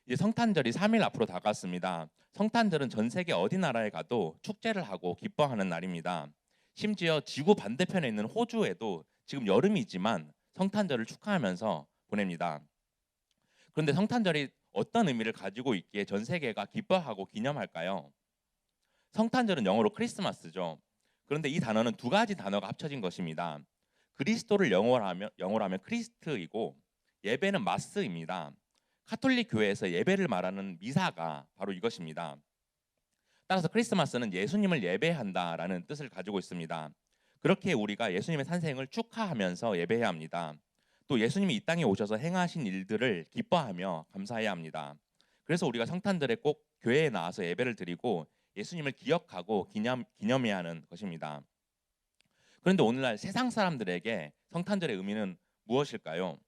이제 성탄절이 3일 앞으로 다가왔습니다. 성탄절은 전 세계 어디 나라에 가도 축제를 하고 기뻐하는 날입니다. 심지어 지구 반대편에 있는 호주에도 지금 여름이지만 성탄절을 축하하면서 보냅니다. 그런데 성탄절이 어떤 의미를 가지고 있기에 전 세계가 기뻐하고 기념할까요? 성탄절은 영어로 크리스마스죠. 그런데 이 단어는 두 가지 단어가 합쳐진 것입니다. 그리스도를 영어로 하면 크리스트이고 예배는 마스입니다. 카톨릭 교회에서 예배를 말하는 미사가 바로 이것입니다. 따라서 크리스마스는 예수님을 예배한다라는 뜻을 가지고 있습니다. 그렇게 우리가 예수님의 탄생을 축하하면서 예배해야 합니다. 또 예수님이 이 땅에 오셔서 행하신 일들을 기뻐하며 감사해야 합니다. 그래서 우리가 성탄절에 꼭 교회에 나와서 예배를 드리고 예수님을 기억하고 기념해야 하는 것입니다. 그런데 오늘날 세상 사람들에게 성탄절의 의미는 무엇일까요?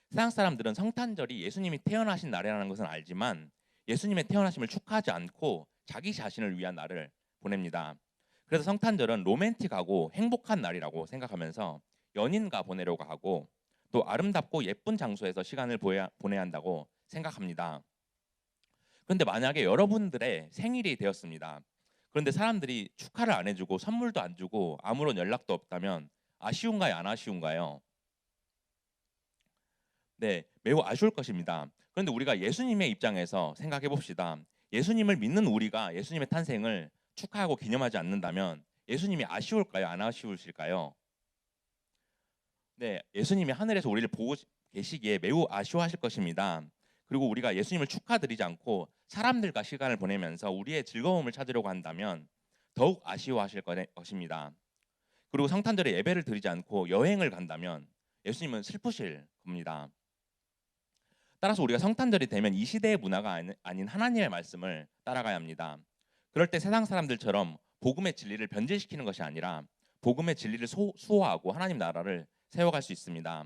세상 사람들은 성탄절이 예수님이 태어나신 날이라는 것은 알지만 예수님의 태어나심을 축하하지 않고 자기 자신을 위한 날을 보냅니다. 그래서 성탄절은 로맨틱하고 행복한 날이라고 생각하면서 연인과 보내려고 하고 또 아름답고 예쁜 장소에서 시간을 보내야 한다고 생각합니다. 그런데 만약에 여러분들의 생일이 되었습니다. 그런데 사람들이 축하를 안 해주고 선물도 안 주고 아무런 연락도 없다면 아쉬운가요? 안 아쉬운가요? 네, 매우 아쉬울 것입니다. 그런데 우리가 예수님의 입장에서 생각해 봅시다. 예수님을 믿는 우리가 예수님의 탄생을 축하하고 기념하지 않는다면 예수님이 아쉬울까요? 안 아쉬우실까요? 네, 예수님이 하늘에서 우리를 보고 계시기에 매우 아쉬워하실 것입니다. 그리고 우리가 예수님을 축하드리지 않고 사람들과 시간을 보내면서 우리의 즐거움을 찾으려고 한다면 더욱 아쉬워하실 것입니다. 그리고 성탄절에 예배를 드리지 않고 여행을 간다면 예수님은 슬프실 겁니다. 따라서 우리가 성탄절이 되면 이 시대의 문화가 아닌 하나님의 말씀을 따라가야 합니다. 그럴 때 세상 사람들처럼 복음의 진리를 변질시키는 것이 아니라 복음의 진리를 수호하고 하나님 나라를 세워갈 수 있습니다.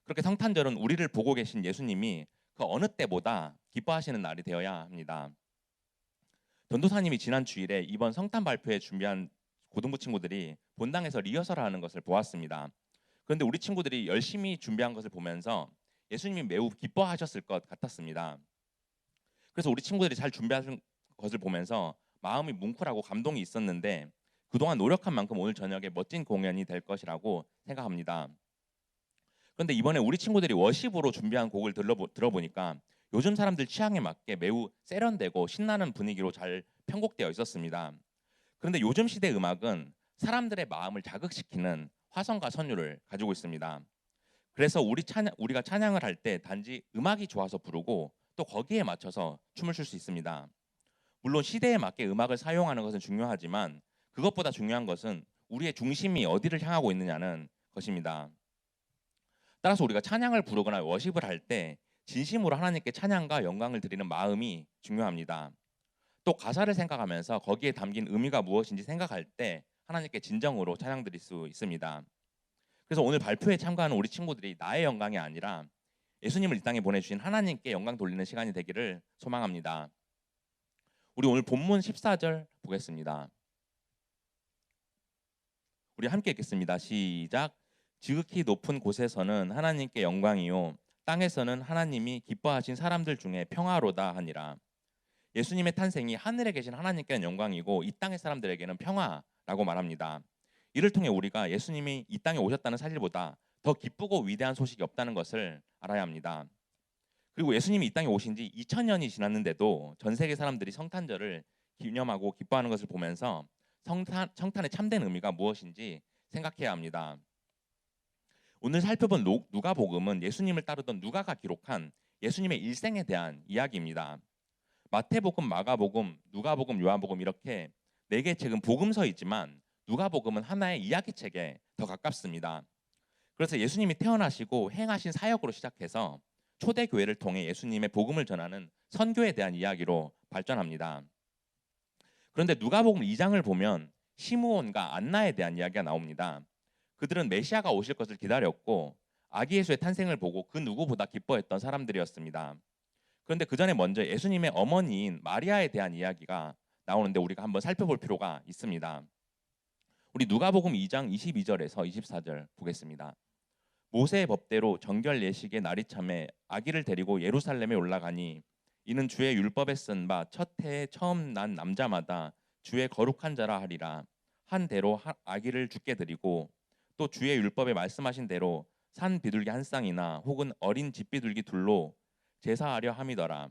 그렇게 성탄절은 우리를 보고 계신 예수님이 그 어느 때보다 기뻐하시는 날이 되어야 합니다. 전도사님이 지난 주일에 이번 성탄 발표에 준비한 고등부 친구들이 본당에서 리허설을 하는 것을 보았습니다. 그런데 우리 친구들이 열심히 준비한 것을 보면서 예수님이 매우 기뻐하셨을 것 같았습니다. 그래서 우리 친구들이 잘 준비한 것을 보면서 마음이 뭉클하고 감동이 있었는데 그동안 노력한 만큼 오늘 저녁에 멋진 공연이 될 것이라고 생각합니다. 그런데 이번에 우리 친구들이 워십으로 준비한 곡을 들어보니까 요즘 사람들 취향에 맞게 매우 세련되고 신나는 분위기로 잘 편곡되어 있었습니다. 그런데 요즘 시대 음악은 사람들의 마음을 자극시키는 화성과 선율을 가지고 있습니다. 그래서 우리가 찬양을 할 때 단지 음악이 좋아서 부르고 또 거기에 맞춰서 춤을 출 수 있습니다. 물론 시대에 맞게 음악을 사용하는 것은 중요하지만 그것보다 중요한 것은 우리의 중심이 어디를 향하고 있느냐는 것입니다. 따라서 우리가 찬양을 부르거나 워십을 할 때 진심으로 하나님께 찬양과 영광을 드리는 마음이 중요합니다. 또 가사를 생각하면서 거기에 담긴 의미가 무엇인지 생각할 때 하나님께 진정으로 찬양 드릴 수 있습니다. 그래서 오늘 발표에 참가하는 우리 친구들이 나의 영광이 아니라 예수님을 이 땅에 보내주신 하나님께 영광 돌리는 시간이 되기를 소망합니다. 우리 오늘 본문 14절 보겠습니다. 우리 함께 읽겠습니다. 시작. 지극히 높은 곳에서는 하나님께 영광이요 땅에서는 하나님이 기뻐하신 사람들 중에 평화로다 하니라. 예수님의 탄생이 하늘에 계신 하나님께는 영광이고 이 땅의 사람들에게는 평화라고 말합니다. 이를 통해 우리가 예수님이 이 땅에 오셨다는 사실보다 더 기쁘고 위대한 소식이 없다는 것을 알아야 합니다. 그리고 예수님이 이 땅에 오신 지 2000년이 지났는데도 전 세계 사람들이 성탄절을 기념하고 기뻐하는 것을 보면서 성탄의 참된 의미가 무엇인지 생각해야 합니다. 오늘 살펴본 누가복음은 예수님을 따르던 누가가 기록한 예수님의 일생에 대한 이야기입니다. 마태복음, 마가복음, 누가복음, 요한복음 이렇게 4개 책은 복음서이지만 누가복음은 하나의 이야기책에 더 가깝습니다. 그래서 예수님이 태어나시고 행하신 사역으로 시작해서 초대교회를 통해 예수님의 복음을 전하는 선교에 대한 이야기로 발전합니다. 그런데 누가복음 2장을 보면 시므온과 안나에 대한 이야기가 나옵니다. 그들은 메시아가 오실 것을 기다렸고 아기 예수의 탄생을 보고 그 누구보다 기뻐했던 사람들이었습니다. 그런데 그 전에 먼저 예수님의 어머니인 마리아에 대한 이야기가 나오는데 우리가 한번 살펴볼 필요가 있습니다. 우리 누가복음 2장 22절에서 24절 보겠습니다. 모세의 법대로 정결 예식의 날이 참에 아기를 데리고 예루살렘에 올라가니 이는 주의 율법에 쓴 바 첫 해에 처음 난 남자마다 주의 거룩한 자라 하리라. 한 대로 아기를 죽게 드리고 또 주의 율법에 말씀하신 대로 산 비둘기 한 쌍이나 혹은 어린 집비둘기 둘로 제사하려 함이더라.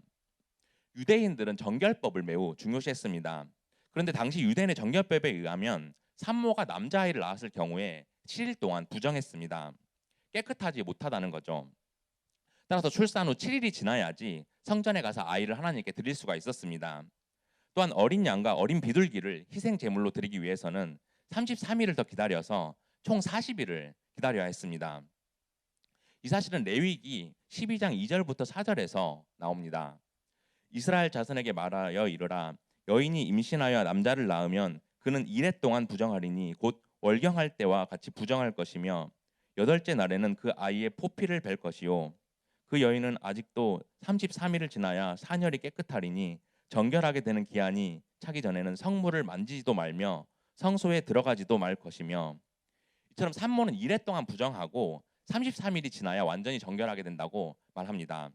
유대인들은 정결법을 매우 중요시했습니다. 그런데 당시 유대인의 정결법에 의하면 산모가 남자아이를 낳았을 경우에 7일 동안 부정했습니다. 깨끗하지 못하다는 거죠. 따라서 출산 후 7일이 지나야지 성전에 가서 아이를 하나님께 드릴 수가 있었습니다. 또한 어린 양과 어린 비둘기를 희생 제물로 드리기 위해서는 33일을 더 기다려서 총 40일을 기다려야 했습니다. 이 사실은 레위기 12장 2절부터 4절에서 나옵니다. 이스라엘 자손에게 말하여 이르라. 여인이 임신하여 남자를 낳으면 그는 이레 동안 부정하리니 곧 월경할 때와 같이 부정할 것이며 여덟째 날에는 그 아이의 포피를 벨 것이요 그 여인은 아직도 33일을 지나야 사녀리 깨끗하리니 정결하게 되는 기한이 차기 전에는 성물을 만지지도 말며 성소에 들어가지도 말 것이며 이처럼 산모는 이레 동안 부정하고 33일이 지나야 완전히 정결하게 된다고 말합니다.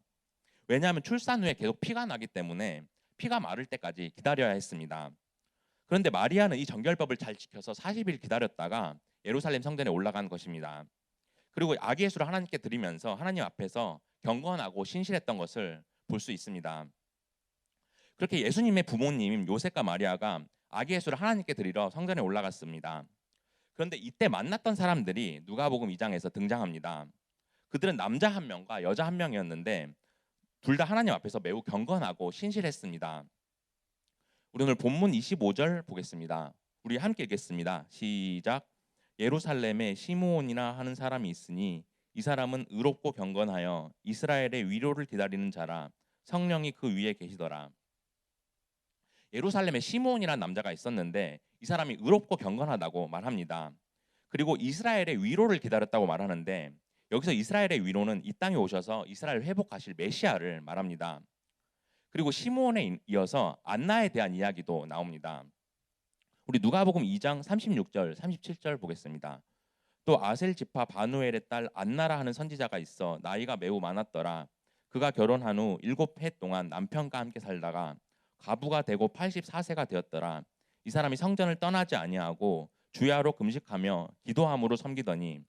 왜냐하면 출산 후에 계속 피가 나기 때문에 피가 마를 때까지 기다려야 했습니다. 그런데 마리아는 이 정결법을 잘 지켜서 40일 기다렸다가 예루살렘 성전에 올라간 것입니다. 그리고 아기 예수를 하나님께 드리면서 하나님 앞에서 경건하고 신실했던 것을 볼 수 있습니다. 그렇게 예수님의 부모님 요셉과 마리아가 아기 예수를 하나님께 드리러 성전에 올라갔습니다. 그런데 이때 만났던 사람들이 누가복음 2장에서 등장합니다. 그들은 남자 한 명과 여자 한 명이었는데 둘 다 하나님 앞에서 매우 경건하고 신실했습니다. 우리 오늘 본문 25절 보겠습니다. 우리 함께 읽겠습니다. 시작. 예루살렘에 시므온이라 하는 사람이 있으니 이 사람은 의롭고 경건하여 이스라엘의 위로를 기다리는 자라. 성령이 그 위에 계시더라. 예루살렘에 시므온이라는 남자가 있었는데 이 사람이 의롭고 경건하다고 말합니다. 그리고 이스라엘의 위로를 기다렸다고 말하는데 여기서 이스라엘의 위로는 이 땅에 오셔서 이스라엘을 회복하실 메시아를 말합니다. 그리고 시므온에 이어서 안나에 대한 이야기도 나옵니다. 우리 누가복음 2장 36절, 37절 보겠습니다. 또 아셀 지파 바누엘의 딸 안나라 하는 선지자가 있어 나이가 매우 많았더라. 그가 결혼한 후 7해 동안 남편과 함께 살다가 과부가 되고 84세가 되었더라. 이 사람이 성전을 떠나지 아니하고 주야로 금식하며 기도함으로 섬기더니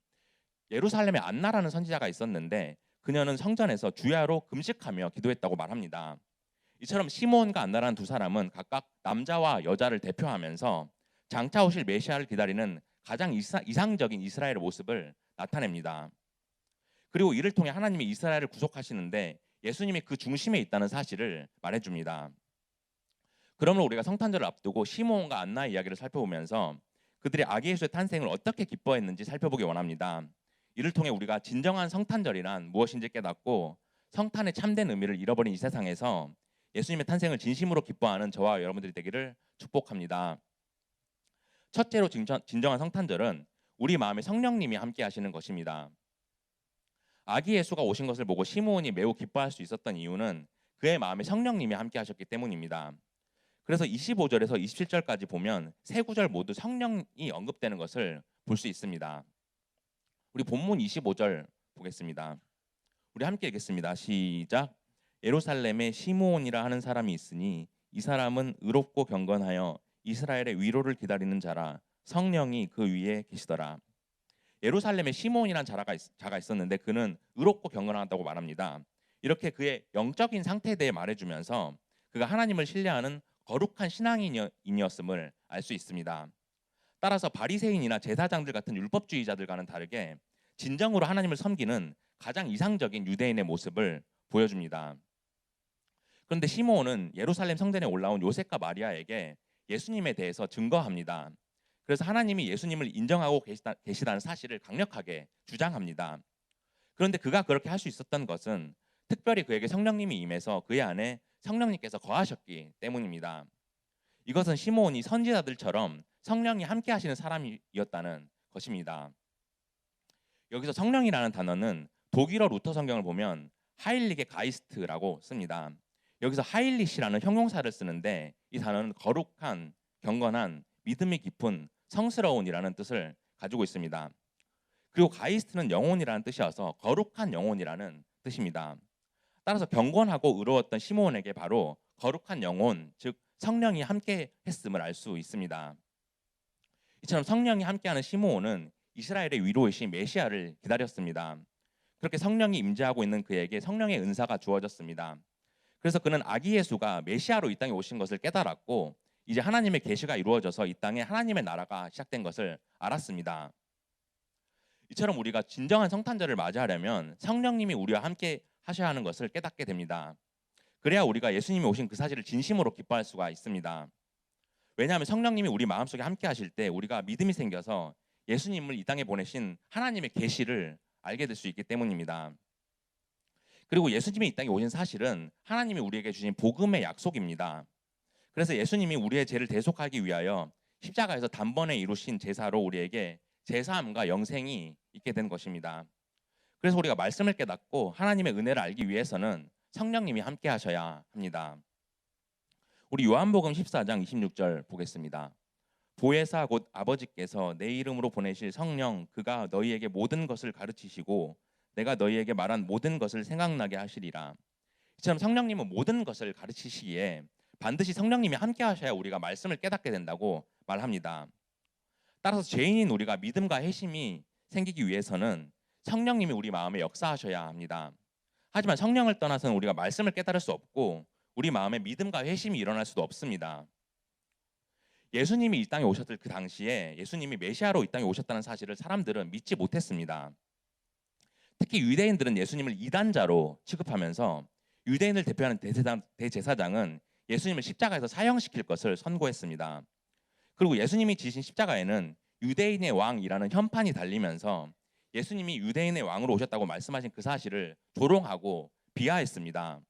예루살렘에 안나라는 선지자가 있었는데 그녀는 성전에서 주야로 금식하며 기도했다고 말합니다. 이처럼 시므온과 안나라는 두 사람은 각각 남자와 여자를 대표하면서 장차 오실 메시아를 기다리는 가장 이상적인 이스라엘의 모습을 나타냅니다. 그리고 이를 통해 하나님이 이스라엘을 구속하시는데 예수님이 그 중심에 있다는 사실을 말해줍니다. 그러므로 우리가 성탄절을 앞두고 시므온과 안나의 이야기를 살펴보면서 그들의 아기 예수의 탄생을 어떻게 기뻐했는지 살펴보기 원합니다. 이를 통해 우리가 진정한 성탄절이란 무엇인지 깨닫고 성탄의 참된 의미를 잃어버린 이 세상에서 예수님의 탄생을 진심으로 기뻐하는 저와 여러분들이 되기를 축복합니다. 첫째로 진정한 성탄절은 우리 마음에 성령님이 함께 하시는 것입니다. 아기 예수가 오신 것을 보고 시므온이 매우 기뻐할 수 있었던 이유는 그의 마음에 성령님이 함께 하셨기 때문입니다. 그래서 25절에서 27절까지 보면 세 구절 모두 성령이 언급되는 것을 볼 수 있습니다. 우리 본문 25절 보겠습니다. 우리 함께 읽겠습니다. 시작. 예루살렘에 시므온이라 하는 사람이 있으니 이 사람은 의롭고 경건하여 이스라엘의 위로를 기다리는 자라. 성령이 그 위에 계시더라. 예루살렘에 시므온이라는 자가 있었는데 그는 의롭고 경건하다고 말합니다. 이렇게 그의 영적인 상태에 대해 말해주면서 그가 하나님을 신뢰하는 거룩한 신앙인이었음을 알 수 있습니다. 따라서 바리새인이나 제사장들 같은 율법주의자들과는 다르게 진정으로 하나님을 섬기는 가장 이상적인 유대인의 모습을 보여줍니다. 그런데 시므온은 예루살렘 성전에 올라온 요셉과 마리아에게 예수님에 대해서 증거합니다. 그래서 하나님이 예수님을 인정하고 계시다는 사실을 강력하게 주장합니다. 그런데 그가 그렇게 할 수 있었던 것은 특별히 그에게 성령님이 임해서 그의 안에 성령님께서 거하셨기 때문입니다. 이것은 시므온이 선지자들처럼 성령이 함께 하시는 사람이었다는 것입니다. 여기서 성령이라는 단어는 독일어 루터 성경을 보면 하일리게 가이스트라고 씁니다. 여기서 하일리시라는 형용사를 쓰는데 이 단어는 거룩한, 경건한, 믿음이 깊은, 성스러운이라는 뜻을 가지고 있습니다. 그리고 가이스트는 영혼이라는 뜻이어서 거룩한 영혼이라는 뜻입니다. 따라서 경건하고 의로웠던 시므온에게 바로 거룩한 영혼, 즉 성령이 함께 했음을 알 수 있습니다. 이처럼 성령이 함께하는 시므온은 이스라엘의 위로이신 메시아를 기다렸습니다. 그렇게 성령이 임재하고 있는 그에게 성령의 은사가 주어졌습니다. 그래서 그는 아기 예수가 메시아로 이 땅에 오신 것을 깨달았고 이제 하나님의 계시가 이루어져서 이 땅에 하나님의 나라가 시작된 것을 알았습니다. 이처럼 우리가 진정한 성탄절을 맞이하려면 성령님이 우리와 함께 하셔야 하는 것을 깨닫게 됩니다. 그래야 우리가 예수님이 오신 그 사실을 진심으로 기뻐할 수가 있습니다. 왜냐하면 성령님이 우리 마음속에 함께 하실 때 우리가 믿음이 생겨서 예수님을 이 땅에 보내신 하나님의 계시를 알게 될 수 있기 때문입니다. 그리고 예수님이 이 땅에 오신 사실은 하나님이 우리에게 주신 복음의 약속입니다. 그래서 예수님이 우리의 죄를 대속하기 위하여 십자가에서 단번에 이루신 제사로 우리에게 제사함과 영생이 있게 된 것입니다. 그래서 우리가 말씀을 깨닫고 하나님의 은혜를 알기 위해서는 성령님이 함께 하셔야 합니다. 우리 요한복음 14장 26절 보겠습니다. 보혜사 곧 아버지께서 내 이름으로 보내실 성령 그가 너희에게 모든 것을 가르치시고 내가 너희에게 말한 모든 것을 생각나게 하시리라. 이처럼 성령님은 모든 것을 가르치시기에 반드시 성령님이 함께 하셔야 우리가 말씀을 깨닫게 된다고 말합니다. 따라서 죄인인 우리가 믿음과 회심이 생기기 위해서는 성령님이 우리 마음에 역사하셔야 합니다. 하지만 성령을 떠나서는 우리가 말씀을 깨달을 수 없고 우리 마음에 믿음과 회심이 일어날 수도 없습니다. 예수님이 이 땅에 오셨을 그 당시에 예수님이 메시아로 이 땅에 오셨다는 사실을 사람들은 믿지 못했습니다. 특히 유대인들은 예수님을 이단자로 취급하면서 유대인을 대표하는 대제사장은 예수님을 십자가에서 사형시킬 것을 선고했습니다. 그리고 예수님이 지신 십자가에는 유대인의 왕이라는 현판이 달리면서 예수님이 유대인의 왕으로 오셨다고 말씀하신 그 사실을 조롱하고 비하했습니다.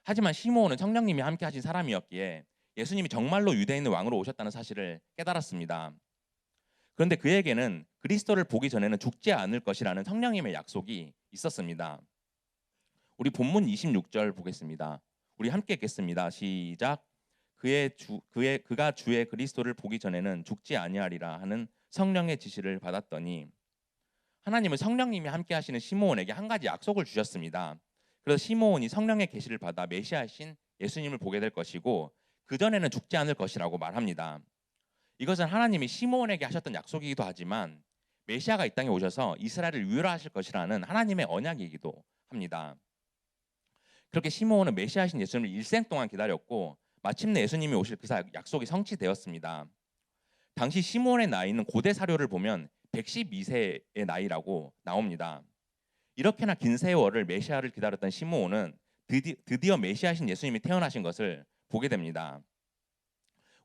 하지만 시므온은 성령님이 함께 하신 사람이었기에 예수님이 정말로 유대인의 왕으로 오셨다는 사실을 깨달았습니다. 그런데 그에게는 그리스도를 보기 전에는 죽지 않을 것이라는 성령님의 약속이 있었습니다. 우리 본문 26절 보겠습니다. 우리 함께 읽겠습니다. 시작. 그가 주의 그리스도를 보기 전에는 죽지 아니하리라 하는 성령의 지시를 받았더니 하나님은 성령님이 함께 하시는 시므온에게 한 가지 약속을 주셨습니다. 그래서 시므온이 성령의 계시를 받아 메시아이신 예수님을 보게 될 것이고 그전에는 죽지 않을 것이라고 말합니다. 이것은 하나님이 시므온에게 하셨던 약속이기도 하지만 메시아가 이 땅에 오셔서 이스라엘을 위로하실 것이라는 하나님의 언약이기도 합니다. 그렇게 시므온은 메시아이신 예수님을 일생 동안 기다렸고 마침내 예수님이 오실 그 약속이 성취되었습니다. 당시 시므온의 나이는 고대 사료를 보면 112세의 나이라고 나옵니다. 이렇게나 긴 세월을 메시아를 기다렸던 시므온은 드디어 메시아이신 예수님이 태어나신 것을 보게 됩니다.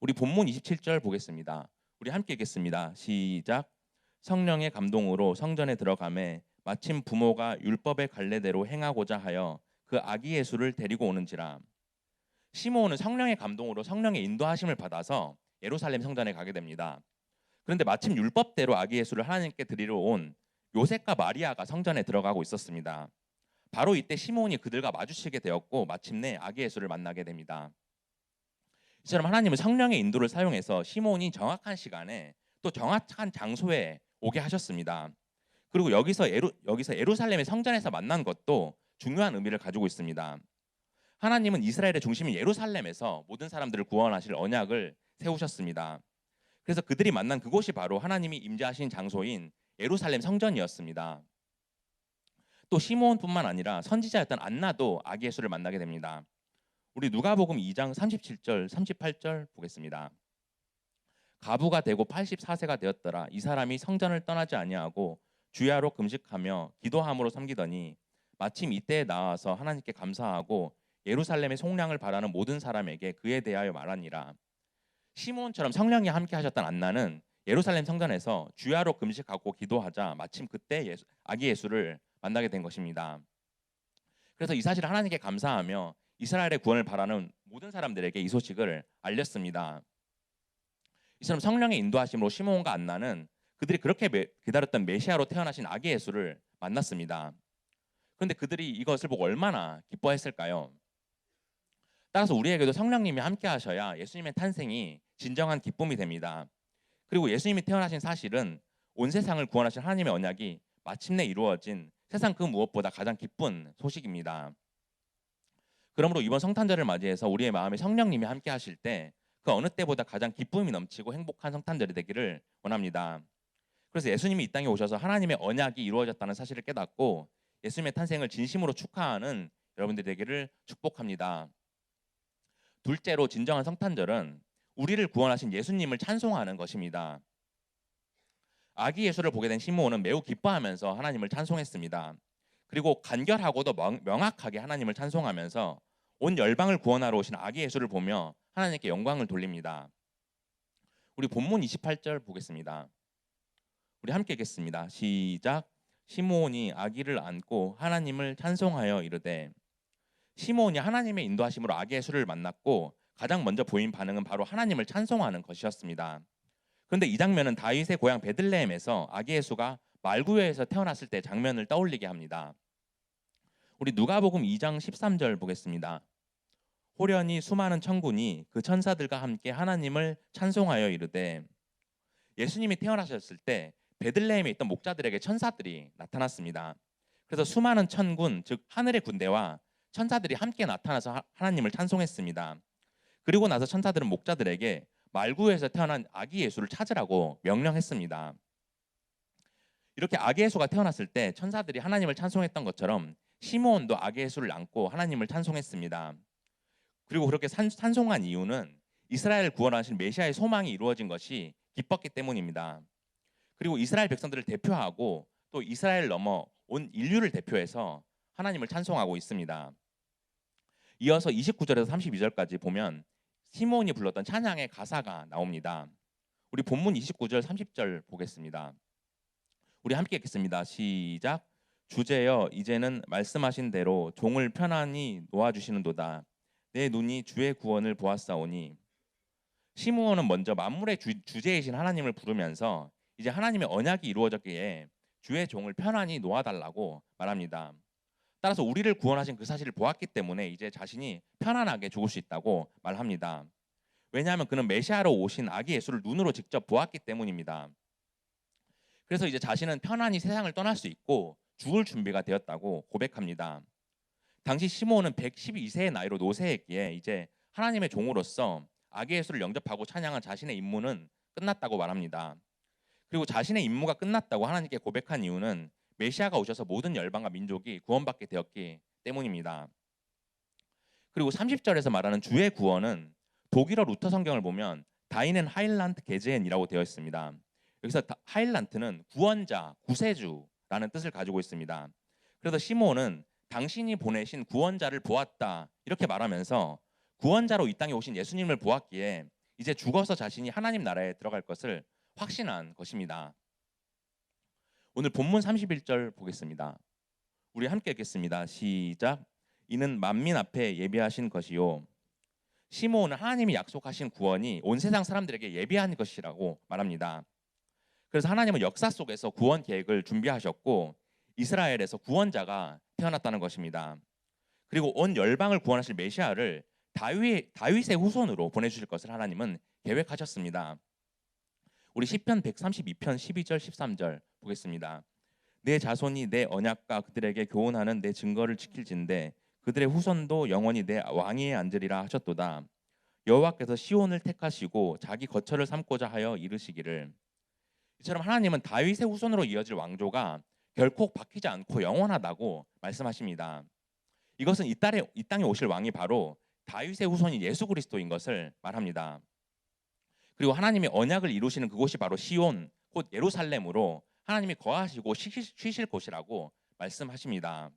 우리 본문 27절 보겠습니다. 우리 함께 읽겠습니다. 시작. 성령의 감동으로 성전에 들어가매 마침 부모가 율법의 관례대로 행하고자 하여 그 아기 예수를 데리고 오는지라. 시므온은 성령의 감동으로 성령의 인도하심을 받아서 예루살렘 성전에 가게 됩니다. 그런데 마침 율법대로 아기 예수를 하나님께 드리러 온 요셉과 마리아가 성전에 들어가고 있었습니다. 바로 이때 시므온이 그들과 마주치게 되었고 마침내 아기 예수를 만나게 됩니다. 이처럼 하나님은 성령의 인도를 사용해서 시므온이 정확한 시간에 또 정확한 장소에 오게 하셨습니다. 그리고 여기서 예루살렘의 성전에서 만난 것도 중요한 의미를 가지고 있습니다. 하나님은 이스라엘의 중심인 예루살렘에서 모든 사람들을 구원하실 언약을 세우셨습니다. 그래서 그들이 만난 그곳이 바로 하나님이 임재하신 장소인 예루살렘 성전이었습니다. 또 시므온뿐만 아니라 선지자였던 안나도 아기 예수를 만나게 됩니다. 우리 누가복음 2장 37절 38절 보겠습니다. 가부가 되고 84세가 되었더라. 이 사람이 성전을 떠나지 아니하고 주야로 금식하며 기도함으로 섬기더니 마침 이때에 나와서 하나님께 감사하고 예루살렘의 속량을 바라는 모든 사람에게 그에 대하여 말하니라. 시므온처럼 성령이 함께 하셨던 안나는 예루살렘 성전에서 주야로 금식하고 기도하자 마침 그때 아기 예수를 만나게 된 것입니다. 그래서 이 사실을 하나님께 감사하며 이스라엘의 구원을 바라는 모든 사람들에게 이 소식을 알렸습니다. 이처럼 성령의 인도하심으로 시므온과 안나는 그들이 그렇게 기다렸던 메시아로 태어나신 아기 예수를 만났습니다. 그런데 그들이 이것을 보고 얼마나 기뻐했을까요? 따라서 우리에게도 성령님이 함께 하셔야 예수님의 탄생이 진정한 기쁨이 됩니다. 그리고 예수님이 태어나신 사실은 온 세상을 구원하신 하나님의 언약이 마침내 이루어진 세상 그 무엇보다 가장 기쁜 소식입니다. 그러므로 이번 성탄절을 맞이해서 우리의 마음에 성령님이 함께 하실 때 그 어느 때보다 가장 기쁨이 넘치고 행복한 성탄절이 되기를 원합니다. 그래서 예수님이 이 땅에 오셔서 하나님의 언약이 이루어졌다는 사실을 깨닫고 예수님의 탄생을 진심으로 축하하는 여러분들이 되기를 축복합니다. 둘째로 진정한 성탄절은 우리를 구원하신 예수님을 찬송하는 것입니다. 아기 예수를 보게 된 시므온은 매우 기뻐하면서 하나님을 찬송했습니다. 그리고 간결하고도 명확하게 하나님을 찬송하면서 온 열방을 구원하러 오신 아기 예수를 보며 하나님께 영광을 돌립니다. 우리 본문 28절 보겠습니다. 우리 함께 읽겠습니다. 시작. 시므온이 아기를 안고 하나님을 찬송하여 이르되. 시므온이 하나님의 인도하심으로 아기 예수를 만났고 가장 먼저 보인 반응은 바로 하나님을 찬송하는 것이었습니다. 그런데 이 장면은 다윗의 고향 베들레헴에서 아기 예수가 말구유에서 태어났을 때 장면을 떠올리게 합니다. 우리 누가복음 2장 13절 보겠습니다. 호련히 수많은 천군이 그 천사들과 함께 하나님을 찬송하여 이르되. 예수님이 태어나셨을 때 베들레헴에 있던 목자들에게 천사들이 나타났습니다. 그래서 수많은 천군, 즉 하늘의 군대와 천사들이 함께 나타나서 하나님을 찬송했습니다. 그리고 나서 천사들은 목자들에게 말구에서 태어난 아기 예수를 찾으라고 명령했습니다. 이렇게 아기 예수가 태어났을 때 천사들이 하나님을 찬송했던 것처럼 시므온도 아기 예수를 안고 하나님을 찬송했습니다. 그리고 그렇게 찬송한 이유는 이스라엘을 구원하신 메시아의 소망이 이루어진 것이 기뻤기 때문입니다. 그리고 이스라엘 백성들을 대표하고 또 이스라엘 넘어 온 인류를 대표해서 하나님을 찬송하고 있습니다. 이어서 29절에서 32절까지 보면 시므온이 불렀던 찬양의 가사가 나옵니다. 우리 본문 29절 30절 보겠습니다. 우리 함께 읽겠습니다. 시작. 주제여 이제는 말씀하신 대로 종을 편안히 놓아주시는도다. 내 눈이 주의 구원을 보았사오니. 시므온은 먼저 만물의 주제이신 하나님을 부르면서 이제 하나님의 언약이 이루어졌기에 주의 종을 편안히 놓아달라고 말합니다. 따라서 우리를 구원하신 그 사실을 보았기 때문에 이제 자신이 편안하게 죽을 수 있다고 말합니다. 왜냐하면 그는 메시아로 오신 아기 예수를 눈으로 직접 보았기 때문입니다. 그래서 이제 자신은 편안히 세상을 떠날 수 있고 죽을 준비가 되었다고 고백합니다. 당시 시므온은 112세의 나이로 노쇠했기에 이제 하나님의 종으로서 아기 예수를 영접하고 찬양한 자신의 임무는 끝났다고 말합니다. 그리고 자신의 임무가 끝났다고 하나님께 고백한 이유는 메시아가 오셔서 모든 열방과 민족이 구원받게 되었기 때문입니다. 그리고 30절에서 말하는 주의 구원은 독일어 루터 성경을 보면 다이넨 하일란트 게제엔이라고 되어 있습니다. 여기서 하일란트는 구원자, 구세주라는 뜻을 가지고 있습니다. 그래서 시므온은 당신이 보내신 구원자를 보았다 이렇게 말하면서 구원자로 이 땅에 오신 예수님을 보았기에 이제 죽어서 자신이 하나님 나라에 들어갈 것을 확신한 것입니다. 오늘 본문 31절 보겠습니다. 우리 함께 읽겠습니다. 시작. 이는 만민 앞에 예비하신 것이요. 시므온은 하나님이 약속하신 구원이 온 세상 사람들에게 예비한 것이라고 말합니다. 그래서 하나님은 역사 속에서 구원 계획을 준비하셨고 이스라엘에서 구원자가 태어났다는 것입니다. 그리고 온 열방을 구원하실 메시아를 다윗의 후손으로 보내주실 것을 하나님은 계획하셨습니다. 우리 시편 132편 12절 13절 보겠습니다. 내 자손이 내 언약과 그들에게 교훈하는 내 증거를 지킬진대 그들의 후손도 영원히 내 왕위에 앉으리라 하셨도다. 여호와께서 시온을 택하시고 자기 거처를 삼고자 하여 이르시기를. 이처럼 하나님은 다윗의 후손으로 이어질 왕조가 결코 바뀌지 않고 영원하다고 말씀하십니다. 이것은 이 땅에 오실 왕이 바로 다윗의 후손인 예수 그리스도인 것을 말합니다. 그리고 하나님의 언약을 이루시는 그곳이 바로 시온, 곧 예루살렘으로 하나님이 거하시고 쉬실 곳이라고 말씀하십니다.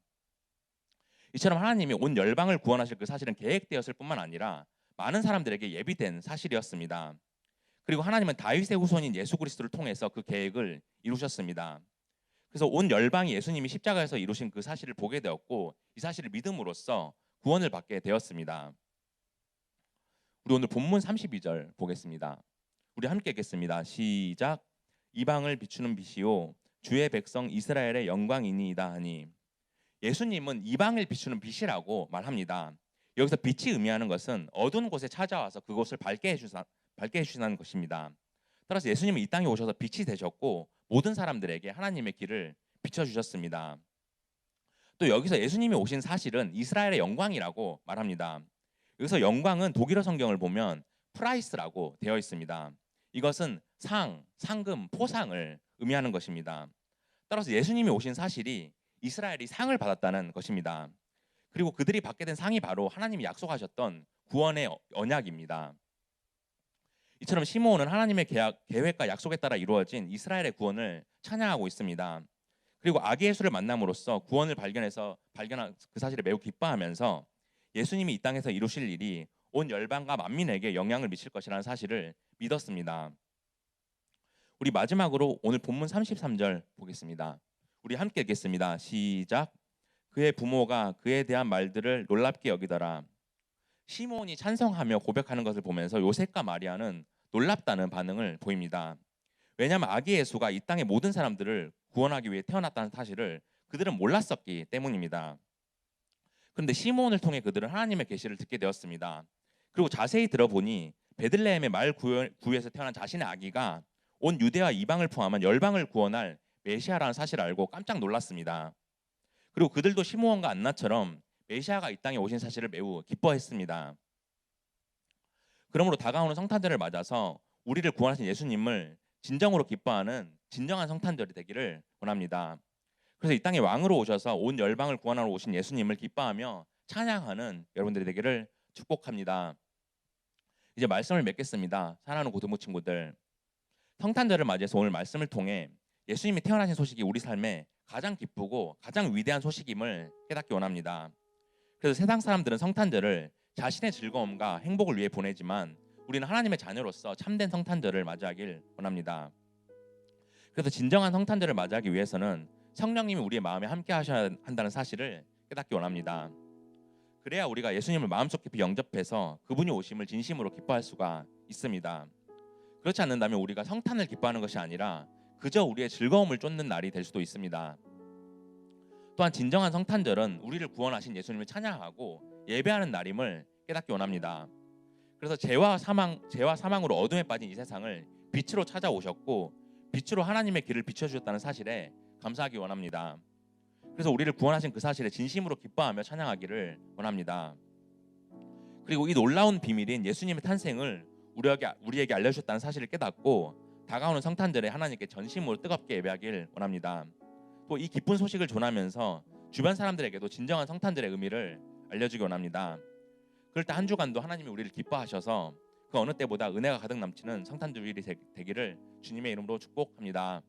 이처럼 하나님이 온 열방을 구원하실 그 사실은 계획되었을 뿐만 아니라 많은 사람들에게 예비된 사실이었습니다. 그리고 하나님은 다윗의 후손인 예수 그리스도를 통해서 그 계획을 이루셨습니다. 그래서 온 열방이 예수님이 십자가에서 이루신 그 사실을 보게 되었고 이 사실을 믿음으로써 구원을 받게 되었습니다. 우리 오늘 본문 32절 보겠습니다. 우리 함께 읽겠습니다. 시작. 이방을 비추는 빛이요 주의 백성 이스라엘의 영광이니이다 하니. 예수님은 이방을 비추는 빛이라고 말합니다. 여기서 빛이 의미하는 것은 어두운 곳에 찾아와서 그곳을 밝게 해주시는 것입니다. 따라서 예수님은 이 땅에 오셔서 빛이 되셨고 모든 사람들에게 하나님의 길을 비춰주셨습니다. 또 여기서 예수님이 오신 사실은 이스라엘의 영광이라고 말합니다. 여기서 영광은 독일어 성경을 보면 프라이스라고 되어 있습니다. 이것은 상금, 포상을 의미하는 것입니다. 따라서 예수님이 오신 사실이 이스라엘이 상을 받았다는 것입니다. 그리고 그들이 받게 된 상이 바로 하나님이 약속하셨던 구원의 언약입니다. 이처럼 시므온은 하나님의 계획과 약속에 따라 이루어진 이스라엘의 구원을 찬양하고 있습니다. 그리고 아기 예수를 만남으로써 구원을 발견한 그 사실에 매우 기뻐하면서 예수님이 이 땅에서 이루실 일이 온 열방과 만민에게 영향을 미칠 것이라는 사실을 믿었습니다. 우리 마지막으로 오늘 본문 33절 보겠습니다. 우리 함께 읽겠습니다. 시작. 그의 부모가 그에 대한 말들을 놀랍게 여기더라. 시므온이 찬성하며 고백하는 것을 보면서 요셉과 마리아는 놀랍다는 반응을 보입니다. 왜냐하면 아기 예수가 이 땅의 모든 사람들을 구원하기 위해 태어났다는 사실을 그들은 몰랐었기 때문입니다. 그런데 시므온을 통해 그들은 하나님의 계시를 듣게 되었습니다. 그리고 자세히 들어보니 베들레헴의 말 구유에서 태어난 자신의 아기가 온 유대와 이방을 포함한 열방을 구원할 메시아라는 사실을 알고 깜짝 놀랐습니다. 그리고 그들도 시므온과 안나처럼 메시아가 이 땅에 오신 사실을 매우 기뻐했습니다. 그러므로 다가오는 성탄절을 맞아서 우리를 구원하신 예수님을 진정으로 기뻐하는 진정한 성탄절이 되기를 원합니다. 그래서 이 땅에 왕으로 오셔서 온 열방을 구원하러 오신 예수님을 기뻐하며 찬양하는 여러분들이 되기를 축복합니다. 이제 말씀을 맺겠습니다. 사랑하는 고등부 친구들, 성탄절을 맞이해서 오늘 말씀을 통해 예수님이 태어나신 소식이 우리 삶에 가장 기쁘고 가장 위대한 소식임을 깨닫기 원합니다. 그래서 세상 사람들은 성탄절을 자신의 즐거움과 행복을 위해 보내지만 우리는 하나님의 자녀로서 참된 성탄절을 맞이하길 원합니다. 그래서 진정한 성탄절을 맞이하기 위해서는 성령님이 우리의 마음에 함께 하셔야 한다는 사실을 깨닫기 원합니다. 그래야 우리가 예수님을 마음속 깊이 영접해서 그분이 오심을 진심으로 기뻐할 수가 있습니다. 그렇지 않는다면 우리가 성탄을 기뻐하는 것이 아니라 그저 우리의 즐거움을 쫓는 날이 될 수도 있습니다. 또한 진정한 성탄절은 우리를 구원하신 예수님을 찬양하고 예배하는 날임을 깨닫기 원합니다. 그래서 죄와 사망으로 어둠에 빠진 이 세상을 빛으로 찾아오셨고 빛으로 하나님의 길을 비춰주셨다는 사실에 감사하기 원합니다. 그래서 우리를 구원하신 그 사실에 진심으로 기뻐하며 찬양하기를 원합니다. 그리고 이 놀라운 비밀인 예수님의 탄생을 우리에게 알려주셨다는 사실을 깨닫고 다가오는 성탄절에 하나님께 전심으로 뜨겁게 예배하길 원합니다. 또 이 기쁜 소식을 전하면서 주변 사람들에게도 진정한 성탄절의 의미를 알려주기 원합니다. 그럴 때 한 주간도 하나님이 우리를 기뻐하셔서 그 어느 때보다 은혜가 가득 넘치는 성탄주일이 되기를 주님의 이름으로 축복합니다.